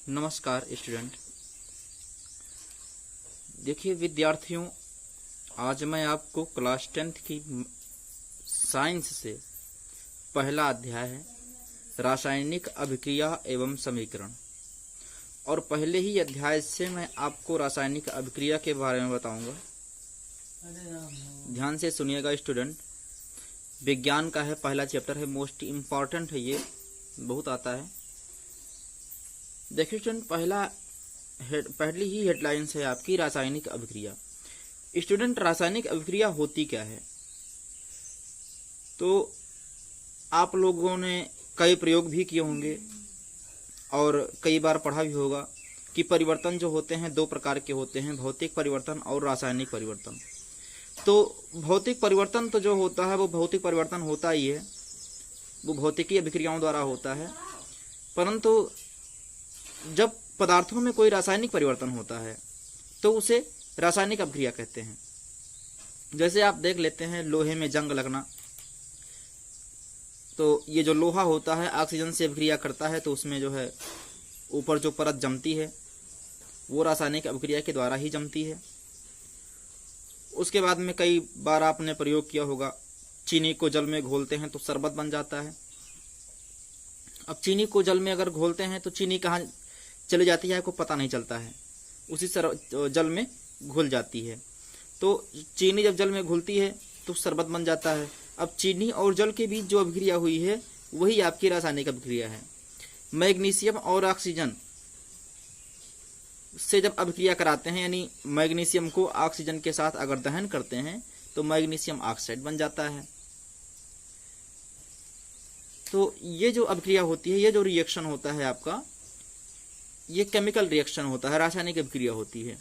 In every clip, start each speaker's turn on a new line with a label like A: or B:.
A: नमस्कार स्टूडेंट। देखिए विद्यार्थियों, आज मैं आपको क्लास 10th की साइंस से पहला अध्याय है रासायनिक अभिक्रिया एवं समीकरण, और पहले ही अध्याय से मैं आपको रासायनिक अभिक्रिया के बारे में बताऊंगा। ध्यान से सुनिएगा स्टूडेंट। विज्ञान का है, पहला चैप्टर है, मोस्ट इम्पॉर्टेंट है, ये बहुत आता है। देखिए स्टूडेंट, पहली ही हेडलाइंस है आपकी रासायनिक अभिक्रिया। स्टूडेंट, रासायनिक अभिक्रिया होती क्या है? तो आप लोगों ने कई प्रयोग भी किए होंगे और कई बार पढ़ा भी होगा कि परिवर्तन जो होते हैं दो प्रकार के होते हैं, भौतिक परिवर्तन और रासायनिक परिवर्तन। तो भौतिक परिवर्तन तो जो होता है वो भौतिक परिवर्तन होता ही है, वो भौतिकी अभिक्रियाओं द्वारा होता है। परंतु जब पदार्थों में कोई रासायनिक परिवर्तन होता है तो उसे रासायनिक अभिक्रिया कहते हैं। जैसे आप देख लेते हैं लोहे में जंग लगना, तो ये जो लोहा होता है ऑक्सीजन से अभिक्रिया करता है, तो उसमें जो है ऊपर जो परत जमती है वो रासायनिक अभिक्रिया के द्वारा ही जमती है। उसके बाद में कई बार आपने प्रयोग किया होगा, चीनी को जल में घोलते हैं तो शरबत बन जाता है। अब चीनी को जल में अगर घोलते हैं तो चीनी कहाँ चली जाती है आपको पता नहीं चलता है, उसी जल में घुल जाती है। तो चीनी जब जल में घुलती है तो शरबत बन जाता है। अब चीनी और जल के बीच जो अभिक्रिया हुई है वही आपकी रासायनिक अभिक्रिया है। मैग्नीशियम और ऑक्सीजन से जब अभिक्रिया कराते हैं, यानी मैग्नीशियम को ऑक्सीजन के साथ अगर दहन करते हैं तो मैग्नीशियम ऑक्साइड बन जाता है। तो ये जो अभिक्रिया होती है, ये जो रिएक्शन होता है आपका, ये केमिकल रिएक्शन होता है, रासायनिक अभिक्रिया होती है।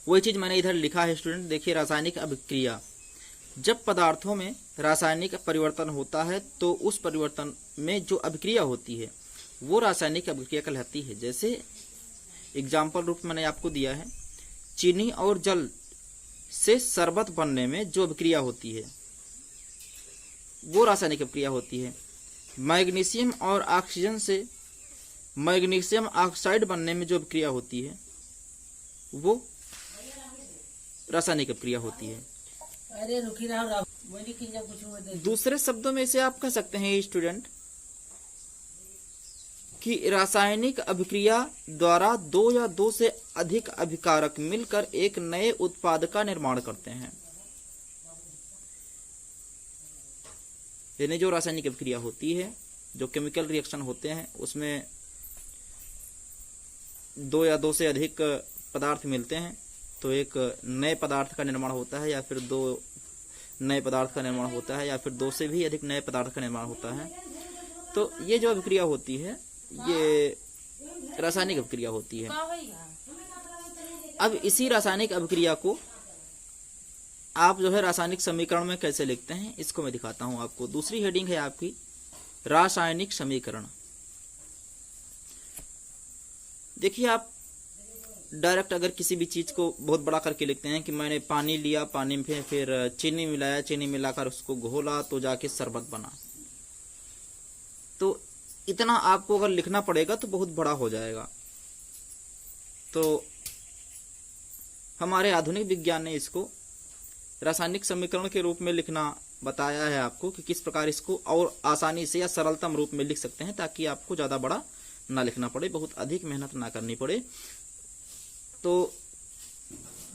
A: वही चीज मैंने इधर लिखा है स्टूडेंट। देखिए, रासायनिक अभिक्रिया, जब पदार्थों में रासायनिक परिवर्तन होता है तो उस परिवर्तन में जो अभिक्रिया होती है वो रासायनिक अभिक्रिया कहलाती है। जैसे एग्जाम्पल रूप मैंने आपको दिया है, चीनी और जल से शरबत बनने में जो अभिक्रिया होती है वो रासायनिक अभिक्रिया होती है। मैग्नीशियम और ऑक्सीजन से मैग्नीशियम ऑक्साइड बनने में जो अभिक्रिया होती है वो रासायनिक अभिक्रिया होती है।
B: अरे रुकी रहो,
A: दूसरे शब्दों में इसे आप कह सकते हैं स्टूडेंट कि रासायनिक अभिक्रिया द्वारा दो या दो से अधिक अभिकारक मिलकर एक नए उत्पाद का निर्माण करते हैं। यानी जो रासायनिक अभिक्रिया होती है, जो केमिकल रिएक्शन होते हैं, उसमें दो या दो से अधिक पदार्थ मिलते हैं तो एक नए पदार्थ का निर्माण होता है, या फिर दो नए पदार्थ का निर्माण होता है, या फिर दो से भी अधिक नए पदार्थ का निर्माण होता है। तो ये जो अभिक्रिया होती है ये रासायनिक अभिक्रिया होती है। अब इसी रासायनिक अभिक्रिया को आप जो है रासायनिक समीकरण में कैसे लिखते हैं इसको मैं दिखाता हूं आपको। दूसरी हेडिंग है आपकी रासायनिक समीकरण। देखिए, आप डायरेक्ट अगर किसी भी चीज को बहुत बड़ा करके लिखते हैं कि मैंने पानी लिया, पानी में फिर चीनी मिलाया, चीनी मिलाकर उसको घोला तो जाके शरबत बना, तो इतना आपको अगर लिखना पड़ेगा तो बहुत बड़ा हो जाएगा। तो हमारे आधुनिक विज्ञान ने इसको रासायनिक समीकरण के रूप में लिखना बताया है आपको कि किस प्रकार इसको और आसानी से या सरलतम रूप में लिख सकते हैं, ताकि आपको ज्यादा बड़ा ना लिखना पड़े, बहुत अधिक मेहनत ना करनी पड़े। तो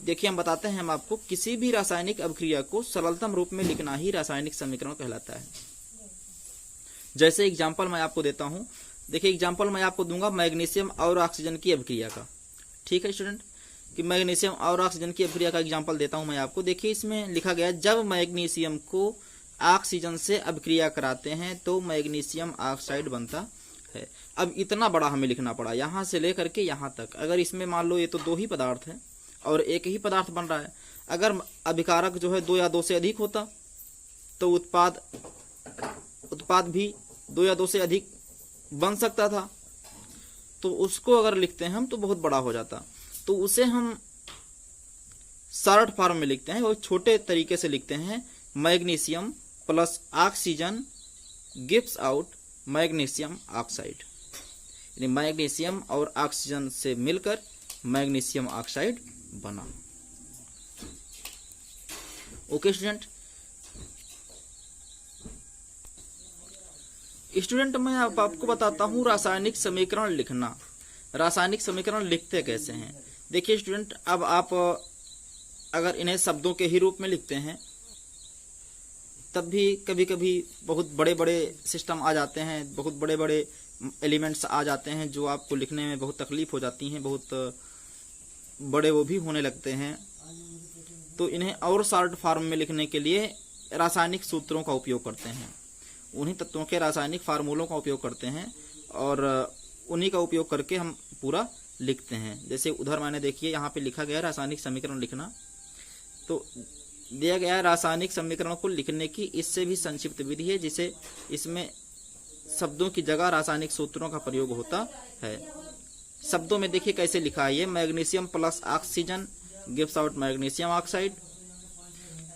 A: देखिए, हम बताते हैं, हम आपको किसी भी रासायनिक अभिक्रिया को सरलतम रूप में लिखना ही रासायनिक समीकरण कहलाता है। जैसे एग्जाम्पल मैं आपको देता हूं। देखिए, एग्जाम्पल मैं आपको दूंगा मैग्नीशियम और ऑक्सीजन की अभिक्रिया का। ठीक है स्टूडेंट, कि मैग्नीशियम और ऑक्सीजन की अभिक्रिया का एग्जाम्पल देता हूं मैं आपको। देखिए, इसमें लिखा गया है, जब मैग्नीशियम को ऑक्सीजन से अभिक्रिया कराते हैं तो मैग्नीशियम ऑक्साइड बनता है। अब इतना बड़ा हमें लिखना पड़ा, यहां से लेकर के यहां तक। अगर इसमें मान लो ये तो दो ही पदार्थ है और एक ही पदार्थ बन रहा है, अगर अभिकारक जो है दो या दो से अधिक होता तो उत्पाद भी दो या दो से अधिक बन सकता था। तो उसको अगर लिखते हैं हम तो बहुत बड़ा हो जाता। तो उसे हम शॉर्ट फॉर्म में लिखते हैं और छोटे तरीके से लिखते हैं, magnesium plus oxygen gives out magnesium oxide. यानी मैग्नीशियम और ऑक्सीजन से मिलकर मैग्नीशियम ऑक्साइड बना। ओके स्टूडेंट, मैं अब आपको बताता हूं रासायनिक समीकरण लिखना। रासायनिक समीकरण लिखते कैसे हैं? देखिए स्टूडेंट, अब आप अगर इन्हें शब्दों के ही रूप में लिखते हैं तब भी कभी कभी बहुत बड़े बड़े सिस्टम आ जाते हैं, बहुत बड़े बड़े एलिमेंट्स आ जाते हैं जो आपको लिखने में बहुत तकलीफ हो जाती हैं, बहुत बड़े वो भी होने लगते हैं। तो इन्हें और शॉर्ट फॉर्म में लिखने के लिए रासायनिक सूत्रों का उपयोग करते हैं, उन्हीं तत्वों के रासायनिक फार्मूलों का उपयोग करते हैं और उन्हीं का उपयोग करके हम पूरा लिखते हैं। जैसे उधर मैंने देखिए यहाँ पे लिखा गया है रासायनिक समीकरण लिखना, तो दिया गया है रासायनिक समीकरण को लिखने की इससे भी संक्षिप्त विधि है, जिसे इसमें शब्दों की जगह रासायनिक सूत्रों का प्रयोग होता है। शब्दों में देखिए कैसे लिखा है, ये magnesium plus oxygen gives out magnesium oxide.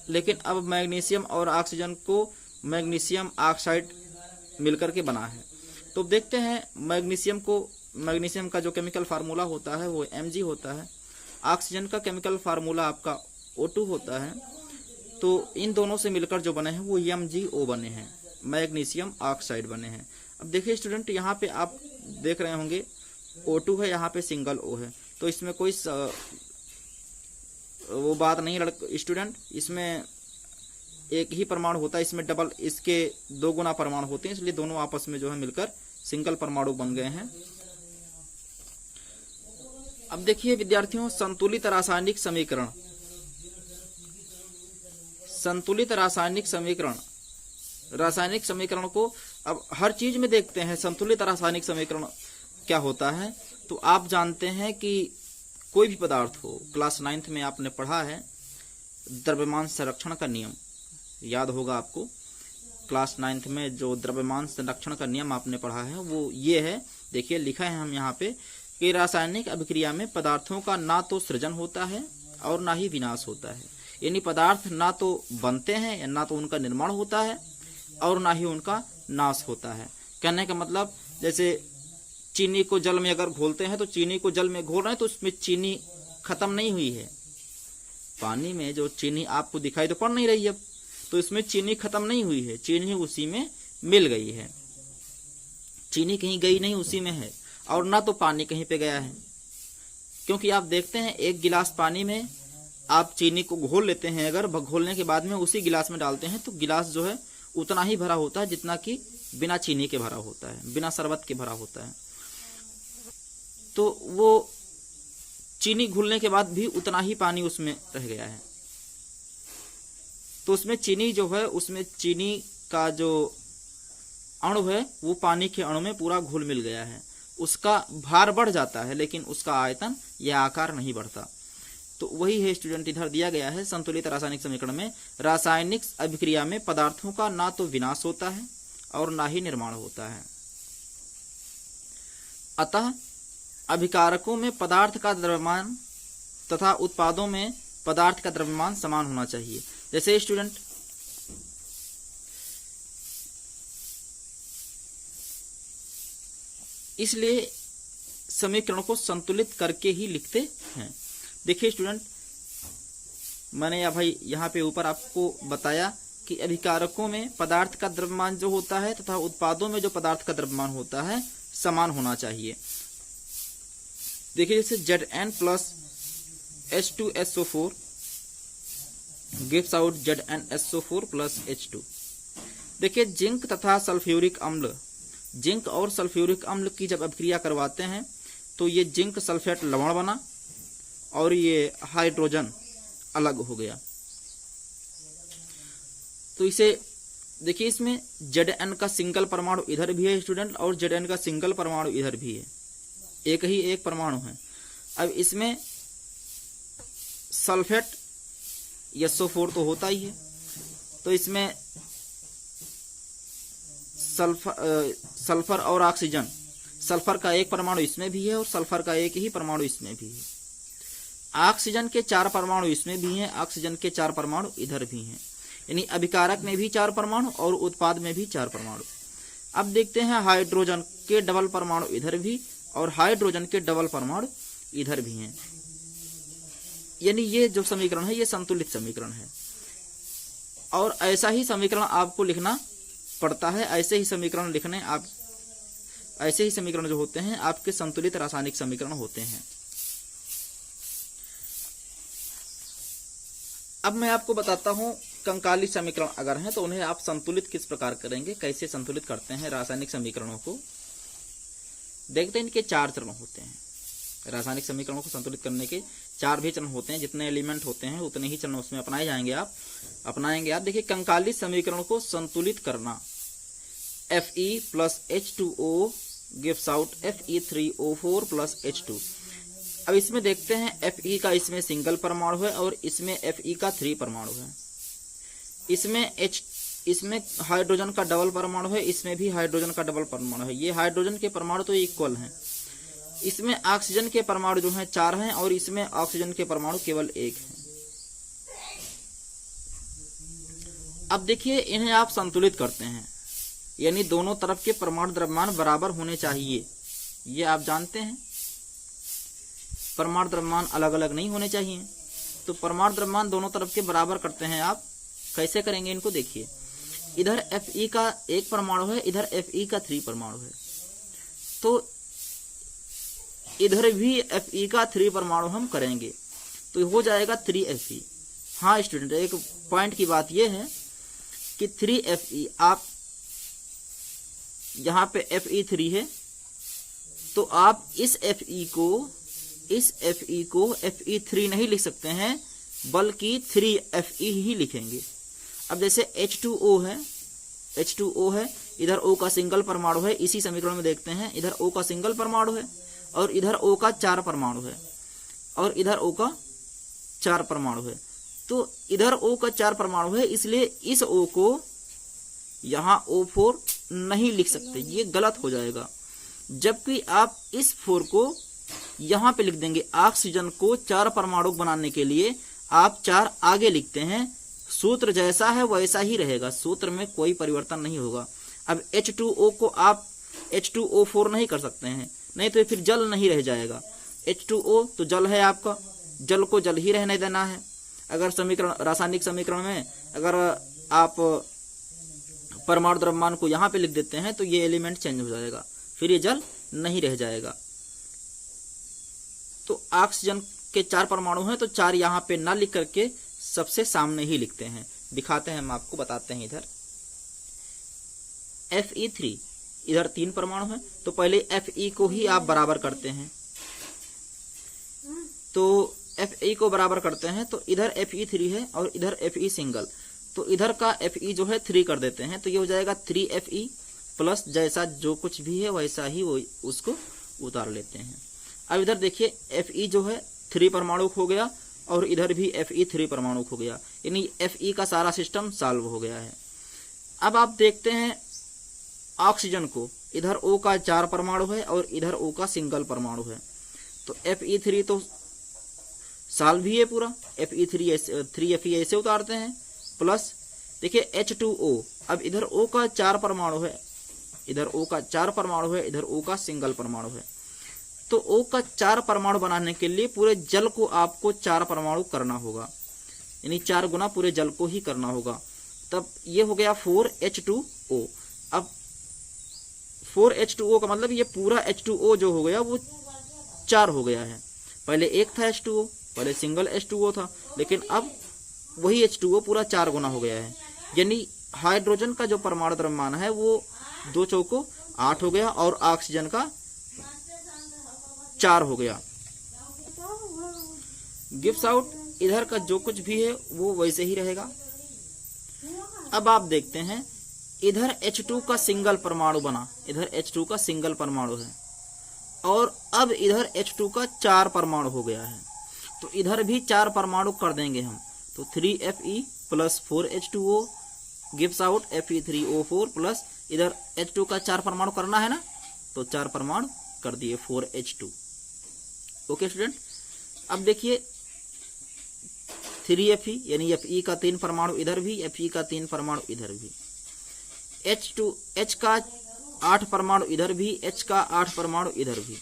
A: लेकिन अब मैग्नीशियम और ऑक्सीजन को मैग्नीशियम ऑक्साइड मिलकर के बना है। तो देखते हैं मैग्नीशियम का जो केमिकल फार्मूला होता है वो Mg होता है, ऑक्सीजन का केमिकल फार्मूला आपका O2 होता है। तो इन दोनों से मिलकर जो बने हैं वो MgO बने हैं, मैग्नीशियम ऑक्साइड बने हैं। अब देखिए स्टूडेंट, यहाँ पे आप देख रहे होंगे O2 है, यहाँ पे सिंगल O है, तो इसमें कोई वो बात नहीं स्टूडेंट, इसमें एक ही परमाणु होता है, इसमें डबल इसके 2 गुना परमाणु होते हैं, इसलिए दोनों आपस में जो है मिलकर सिंगल परमाणु बन गए हैं। अब देखिए विद्यार्थियों, संतुलित रासायनिक समीकरण। संतुलित रासायनिक समीकरण को अब हर चीज में देखते हैं संतुलित रासायनिक समीकरण क्या होता है। तो आप जानते हैं कि कोई भी पदार्थ हो, क्लास 9th में आपने पढ़ा है द्रव्यमान संरक्षण का नियम, याद होगा आपको। क्लास 9th में जो द्रव्यमान संरक्षण का नियम आपने पढ़ा है वो ये है, देखिए लिखा है हम यहाँ पे कि रासायनिक अभिक्रिया में पदार्थों का ना तो सृजन होता है और ना ही विनाश होता है। यानी पदार्थ ना तो बनते हैं या ना तो उनका निर्माण होता है और ना ही उनका नाश होता है। कहने का मतलब, जैसे चीनी को जल में अगर घोलते हैं तो चीनी को जल में घोल रहे हैं तो उसमें चीनी खत्म नहीं हुई है। पानी में जो चीनी आपको दिखाई तो पड़ नहीं रही है, तो इसमें चीनी खत्म नहीं हुई है, चीनी उसी में मिल गई है, चीनी कहीं गई नहीं, उसी में है। और ना तो पानी कहीं पे गया है, क्योंकि आप देखते हैं एक गिलास पानी में आप चीनी को घोल लेते हैं, अगर घोलने के बाद में उसी गिलास में डालते हैं तो गिलास जो है उतना ही भरा होता है जितना कि बिना चीनी के भरा होता है, बिना शरबत के भरा होता है। तो वो चीनी घुलने के बाद भी उतना ही पानी उसमें रह गया है। तो उसमें चीनी जो है, उसमें चीनी का जो अणु है वो पानी के अणु में पूरा घुल मिल गया है। उसका भार बढ़ जाता है लेकिन उसका आयतन या आकार नहीं बढ़ता। तो वही है स्टूडेंट, इधर दिया गया है संतुलित रासायनिक समीकरण में रासायनिक अभिक्रिया में पदार्थों का ना तो विनाश होता है और ना ही निर्माण होता है। अतः अभिकारकों में पदार्थ का द्रव्यमान तथा उत्पादों में पदार्थ का द्रव्यमान समान होना चाहिए। जैसे स्टूडेंट, इसलिए समीकरण को संतुलित करके ही लिखते हैं। देखिए स्टूडेंट, मैंने यहाँ पे ऊपर आपको बताया कि अभिकारकों में पदार्थ का द्रव्यमान जो होता है तथा उत्पादों में जो पदार्थ का द्रव्यमान होता है समान होना चाहिए। देखिए जैसे Zn plus H2SO4 gives out ZnSO4 plus H2। देखिए जिंक तथा सल्फ्यूरिक अम्ल, जिंक और सल्फ्यूरिक अम्ल की जब अभिक्रिया करवाते हैं तो ये जिंक सल्फेट लवण बना और ये हाइड्रोजन अलग हो गया। तो इसे देखिए, इसमें Zn का सिंगल परमाणु इधर भी है स्टूडेंट और Zn का सिंगल परमाणु इधर भी है, एक ही एक परमाणु है। अब इसमें सल्फेट SO4 तो होता ही है, तो इसमें सल्फर और ऑक्सीजन, सल्फर का एक परमाणु इसमें भी है और सल्फर का एक ही परमाणु इसमें भी है। ऑक्सीजन के 4 परमाणु इसमें भी हैं, ऑक्सीजन के 4 परमाणु इधर भी हैं। यानी अभिकारक में भी 4 परमाणु और उत्पाद में भी 4 परमाणु। अब देखते हैं हाइड्रोजन के डबल परमाणु इधर भी और हाइड्रोजन के डबल परमाणु इधर भी हैं। यानी ये जो समीकरण है ये संतुलित समीकरण है, और ऐसा ही समीकरण आपको लिखना पड़ता है। ऐसे ही समीकरण जो होते हैं आपके संतुलित रासायनिक समीकरण होते हैं। अब मैं आपको बताता हूं कंकाली समीकरण अगर हैं तो उन्हें आप संतुलित किस प्रकार करेंगे, कैसे संतुलित करते हैं रासायनिक समीकरणों को। देखते हैं इनके 4 चरण होते हैं। रासायनिक समीकरणों को संतुलित करने के 4 भी चरण होते हैं। जितने एलिमेंट होते हैं उतने ही चरण उसमें अपनाएंगे आप। देखिए कंकाली समीकरण को संतुलित करना, Fe plus H2O gives out Fe3O4 plus H2। अब इसमें देखते हैं Fe का इसमें सिंगल परमाणु है और इसमें Fe का 3 परमाणु है। इसमें हाइड्रोजन का डबल परमाणु है, इसमें भी हाइड्रोजन का डबल परमाणु है। ये हाइड्रोजन के परमाणु तो इक्वल हैं। इसमें ऑक्सीजन के परमाणु जो हैं 4 हैं और इसमें ऑक्सीजन के परमाणु केवल 1 है। अब देखिए इन्हें आप संतुलित करते हैं, यानी दोनों तरफ के परमाणु द्रव्यमान बराबर होने चाहिए। ये आप जानते हैं, परमाणु द्रव्यमान अलग अलग नहीं होने चाहिए। तो परमाणु द्रव्यमान दोनों तरफ के बराबर करते हैं आप। कैसे करेंगे इनको देखिए, इधर Fe का 1 परमाणु है, इधर Fe का 3 परमाणु है, तो इधर भी Fe का 3 परमाणु हम करेंगे तो हो जाएगा 3Fe। हाँ स्टूडेंट, एक पॉइंट की बात यह है कि 3Fe, आप यहां पे Fe3 है तो आप इस Fe को Fe3 नहीं लिख सकते हैं, बल्कि 3Fe ही लिखेंगे। अब जैसे H2O है, इधर O का सिंगल परमाणु है। इसी समीकरण में देखते हैं, इधर O का सिंगल परमाणु है और इधर O का 4 परमाणु है और इधर O का 4 परमाणु है। तो इधर O का 4 परमाणु है, इसलिए इस O को यहां O4 नहीं लिख सकते, ये गलत हो जाएगा। जबकि आप इस 4 को यहां पे लिख देंगे। ऑक्सीजन को 4 परमाणु बनाने के लिए आप 4 आगे लिखते हैं, सूत्र जैसा है वैसा ही रहेगा, सूत्र में कोई परिवर्तन नहीं होगा। अब H2O को आप H2O4 नहीं कर सकते हैं, नहीं तो फिर जल नहीं रह जाएगा। H2O तो जल है आपका, जल को जल ही रहने देना है। अगर रासायनिक समीकरण में अगर आप परमाणु द्रव्यमान को यहाँ पे लिख देते हैं तो ये एलिमेंट चेंज हो जाएगा, फिर ये जल नहीं रह जाएगा। तो ऑक्सीजन के 4 परमाणु हैं तो 4 यहाँ पे ना लिख करके सबसे सामने ही लिखते हैं। दिखाते हैं, हम आपको बताते हैं। इधर Fe3, इधर 3 परमाणु हैं तो पहले Fe को ही आप बराबर करते हैं। तो Fe को बराबर करते हैं तो इधर Fe3 है और इधर Fe सिंगल, तो इधर का Fe जो है 3 कर देते हैं तो ये हो जाएगा 3Fe प्लस जैसा जो कुछ भी है वैसा ही वो उसको उतार लेते हैं। अब इधर देखिए Fe जो है 3 परमाणु हो गया और इधर भी Fe 3 परमाणु हो गया, यानी Fe का सारा सिस्टम सॉल्व हो गया है। अब आप देखते हैं ऑक्सीजन को, इधर O का 4 परमाणु है और इधर O का सिंगल परमाणु है, तो Fe3 तो सॉल्व ही है पूरा। Fe3 ऐसे उतारते हैं, प्लस देखिए H2O, अब इधर O का 4 परमाणु है, इधर O का 4 परमाणु है, इधर O का सिंगल परमाणु है, तो O का 4 परमाणु बनाने के लिए पूरे जल को आपको 4 परमाणु करना होगा, यानी 4 गुना पूरे जल को ही करना होगा। तब ये हो गया 4H2O। अब 4H2O का मतलब ये पूरा H2O जो हो गया वो 4 हो गया है। पहले एक था H2O, पहले सिंगल H2O था, लेकिन अब वही H2O पूरा 4 गुना हो गया है। यानी हाइड्रोजन का जो परमाणु द्रव्यमान है वो 2 चौको 8 हो गया और ऑक्सीजन का 4 हो गया। गिव्स आउट, इधर का जो कुछ भी है वो वैसे ही रहेगा। अब आप देखते हैं इधर H2 का सिंगल परमाणु बना, इधर H2 का सिंगल परमाणु है और अब इधर H2 का 4 परमाणु हो गया है, तो इधर भी 4 परमाणु कर देंगे हम। तो 3Fe plus 4H2O gives out Fe3O4 plus इधर H2 का 4 परमाणु करना है ना, तो 4 परमाणु कर दिए 4H2। ओके स्टूडेंट, अब देखिए 3Fe यानी Fe का 3 परमाणु इधर भी, Fe का 3 परमाणु इधर भी, H का 8 परमाणु इधर भी, H का 8 परमाणु इधर भी,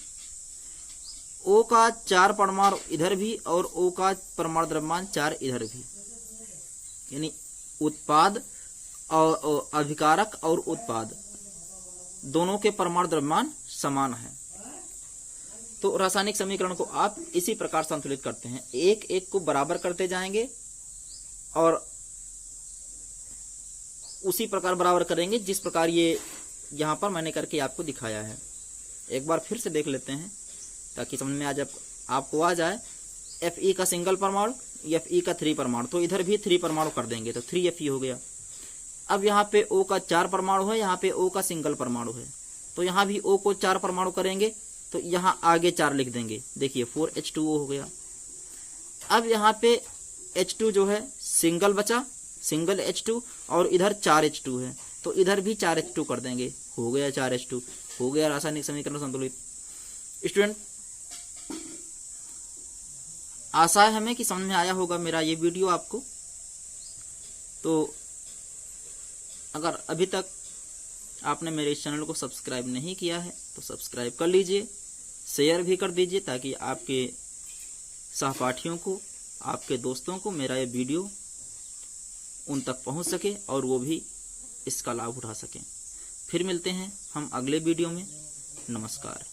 A: O का 4 परमाणु इधर भी और O का परमाणु द्रव्यमान 4 इधर भी, यानी उत्पाद और अभिकारक और उत्पाद दोनों के परमाणु द्रव्यमान समान है। तो रासायनिक समीकरण को आप इसी प्रकार संतुलित करते हैं, एक एक को बराबर करते जाएंगे और उसी प्रकार बराबर करेंगे जिस प्रकार ये यहाँ पर मैंने करके आपको दिखाया है। एक बार फिर से देख लेते हैं ताकि समझ में आपको आ जाए। Fe का सिंगल परमाणु, Fe का 3 परमाणु, तो इधर भी 3 परमाणु कर देंगे तो 3Fe हो गया। अब यहाँ पे O का 4 परमाणु है, यहाँ पे O का सिंगल परमाणु है, तो यहाँ भी O को 4 परमाणु करेंगे तो यहाँ आगे 4 लिख देंगे। देखिए 4H2O हो गया। अब यहाँ पे H2 जो है सिंगल बचा, सिंगल H2, और इधर 4H2 है तो इधर भी 4H2 कर देंगे, हो गया 4H2, हो गया रासायनिक समीकरण संतुलित। स्टूडेंट, आशा है हमें कि समझ में आया होगा मेरा ये वीडियो आपको। तो अगर अभी तक आपने मेरे इस चैनल को सब्सक्राइब नहीं किया है तो सब्सक्राइब कर लीजिए, शेयर भी कर दीजिए ताकि आपके सहपाठियों को, आपके दोस्तों को मेरा ये वीडियो उन तक पहुंच सके और वो भी इसका लाभ उठा सकें। फिर मिलते हैं हम अगले वीडियो में। नमस्कार।